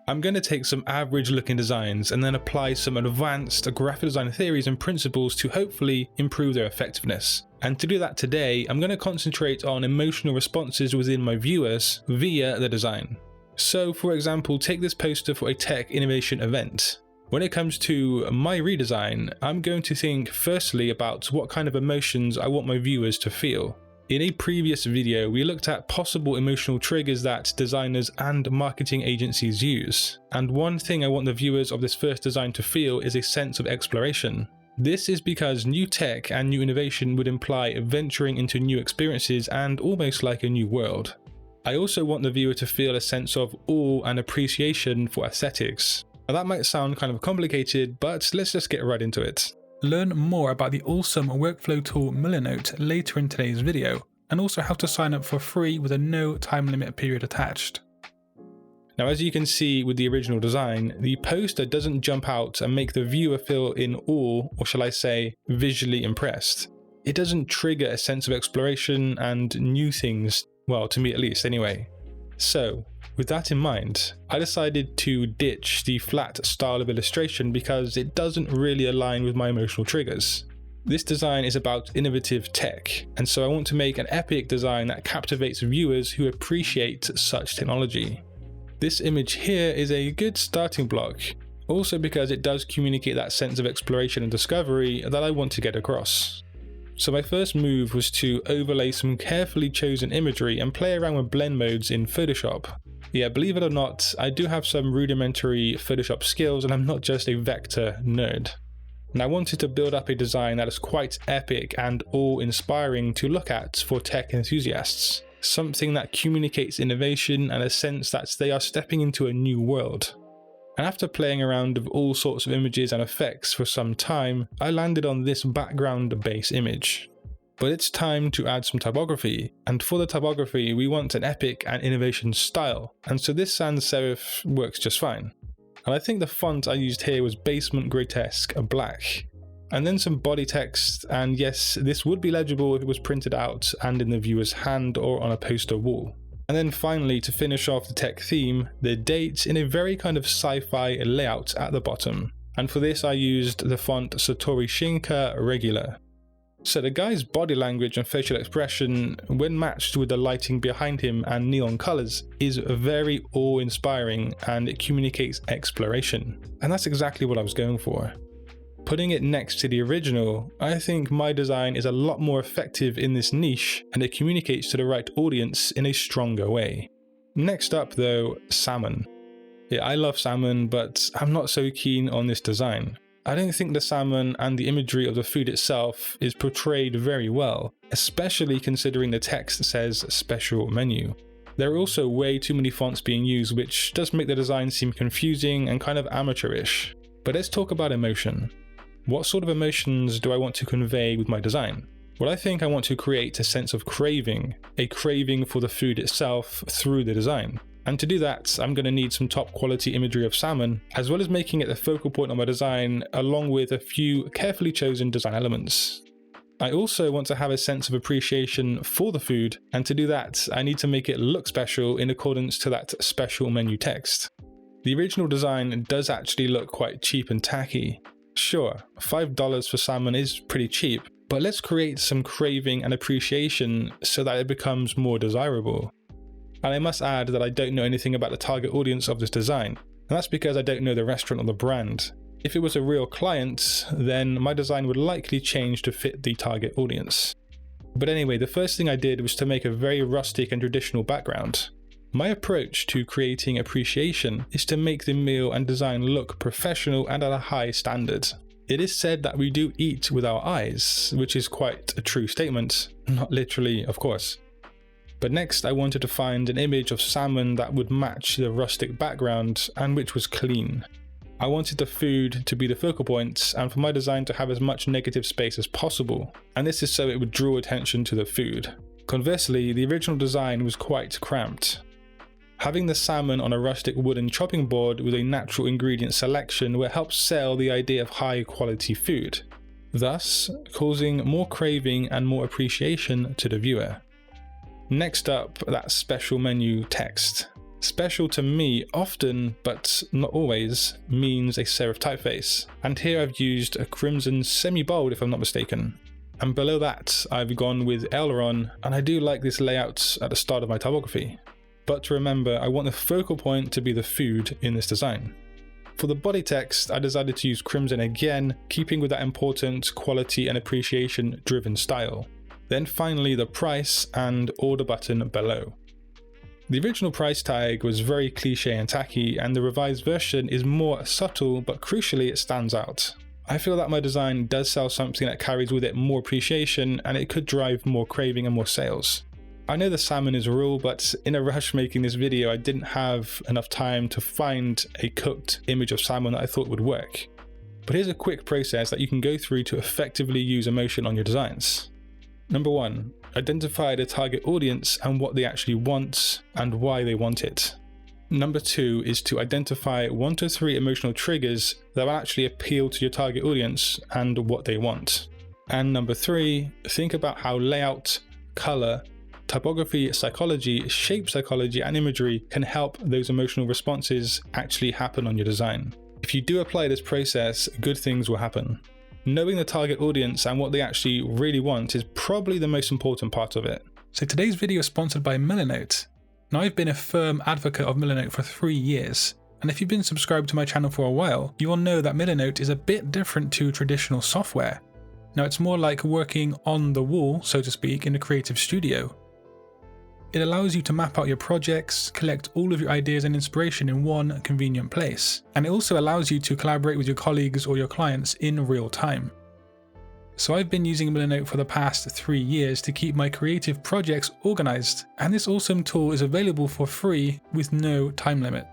I'm going to take some average looking designs and then apply some advanced graphic design theories and principles to hopefully improve their effectiveness. And to do that today, I'm going to concentrate on emotional responses within my viewers via the design. So for example, take this poster for a tech innovation event. When it comes to my redesign, I'm going to think firstly about what kind of emotions I want my viewers to feel. In a previous video, we looked at possible emotional triggers that designers and marketing agencies use. And one thing I want the viewers of this first design to feel is a sense of exploration. This is because new tech and new innovation would imply venturing into new experiences and almost like a new world. I also want the viewer to feel a sense of awe and appreciation for aesthetics. Now that might sound kind of complicated, but let's just get right into it. Learn more about the awesome workflow tool Millernote later in today's video, and also how to sign up for free with a no time limit period attached. Now as you can see with the original design, the poster doesn't jump out and make the viewer feel in awe, or shall I say, visually impressed. It doesn't trigger a sense of exploration and new things, well, to me at least anyway. So, with that in mind, I decided to ditch the flat style of illustration because it doesn't really align with my emotional triggers. This design is about innovative tech, and so I want to make an epic design that captivates viewers who appreciate such technology. This image here is a good starting block, also because it does communicate that sense of exploration and discovery that I want to get across. So my first move was to overlay some carefully chosen imagery and play around with blend modes in Photoshop. Yeah, believe it or not, I do have some rudimentary Photoshop skills and I'm not just a vector nerd. And I wanted to build up a design that is quite epic and awe-inspiring to look at for tech enthusiasts. Something that communicates innovation and a sense that they are stepping into a new world. And after playing around with all sorts of images and effects for some time, I landed on this background base image. But it's time to add some typography, and for the typography we want an epic and innovation style, and so this sans serif works just fine. And I think the font I used here was Basement Grotesque Black. And then some body text, and yes, this would be legible if it was printed out and in the viewer's hand or on a poster wall. And then finally, to finish off the tech theme, the date in a very kind of sci-fi layout at the bottom. And for this I used the font Satori Regular. So the guy's body language and facial expression, when matched with the lighting behind him and neon colors, is very awe-inspiring and it communicates exploration. And that's exactly what I was going for. Putting it next to the original, I think my design is a lot more effective in this niche and it communicates to the right audience in a stronger way. Next up though, salmon. Yeah, I love salmon, but I'm not so keen on this design. I don't think the salmon and the imagery of the food itself is portrayed very well, especially considering the text says special menu. There are also way too many fonts being used, which does make the design seem confusing and kind of amateurish. But let's talk about emotion. What sort of emotions do I want to convey with my design? Well, I think I want to create a sense of craving, a craving for the food itself through the design. And to do that, I'm going to need some top quality imagery of salmon, as well as making it the focal point of my design, along with a few carefully chosen design elements. I also want to have a sense of appreciation for the food, and to do that, I need to make it look special in accordance to that special menu text. The original design does actually look quite cheap and tacky. Sure, $5 for salmon is pretty cheap, but let's create some craving and appreciation so that it becomes more desirable. And I must add that I don't know anything about the target audience of this design, and that's because I don't know the restaurant or the brand. If it was a real client, then my design would likely change to fit the target audience. But anyway, the first thing I did was to make a very rustic and traditional background. My approach to creating appreciation is to make the meal and design look professional and at a high standard. It is said that we do eat with our eyes, which is quite a true statement, not literally, of course. But next I wanted to find an image of salmon that would match the rustic background and which was clean. I wanted the food to be the focal point and for my design to have as much negative space as possible, and this is so it would draw attention to the food. Conversely, the original design was quite cramped. Having the salmon on a rustic wooden chopping board with a natural ingredient selection will help sell the idea of high quality food, thus causing more craving and more appreciation to the viewer. Next up, that special menu text. Special to me often, but not always, means a serif typeface, and here I've used a crimson semi-bold if I'm not mistaken. And below that I've gone with aileron, and I do like this layout at the start of my typography. But remember, I want the focal point to be the food in this design. For the body text, I decided to use crimson again, keeping with that important quality and appreciation driven style. Then finally the price and order button below. The original price tag was very cliche and tacky, and the revised version is more subtle, but crucially it stands out. I feel that my design does sell something that carries with it more appreciation, and it could drive more craving and more sales. I know the salmon is raw, but in a rush making this video I didn't have enough time to find a cooked image of salmon that I thought would work. But here's a quick process that you can go through to effectively use emotion on your designs. Number 1. Identify the target audience and what they actually want and why they want it. Number 2 is to identify 1 to 3 emotional triggers that will actually appeal to your target audience and what they want. And number 3, think about how layout, color, typography, psychology, shape psychology, and imagery can help those emotional responses actually happen on your design. If you do apply this process, good things will happen. Knowing the target audience and what they actually really want is probably the most important part of it. So today's video is sponsored by Milanote. Now I've been a firm advocate of Milanote for 3 years, and if you've been subscribed to my channel for a while, you will know that Milanote is a bit different to traditional software. Now it's more like working on the wall, so to speak, in a creative studio. It allows you to map out your projects, collect all of your ideas and inspiration in one convenient place, and it also allows you to collaborate with your colleagues or your clients in real time. So I've been using Milanote for the past 3 years to keep my creative projects organized, and this awesome tool is available for free with no time limit.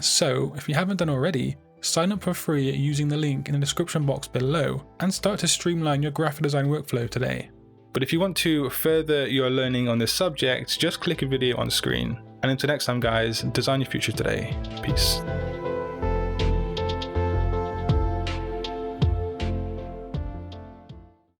So if you haven't done already, sign up for free using the link in the description box below and start to streamline your graphic design workflow today. But if you want to further your learning on this subject, just click a video on screen. And until next time guys, design your future today. Peace.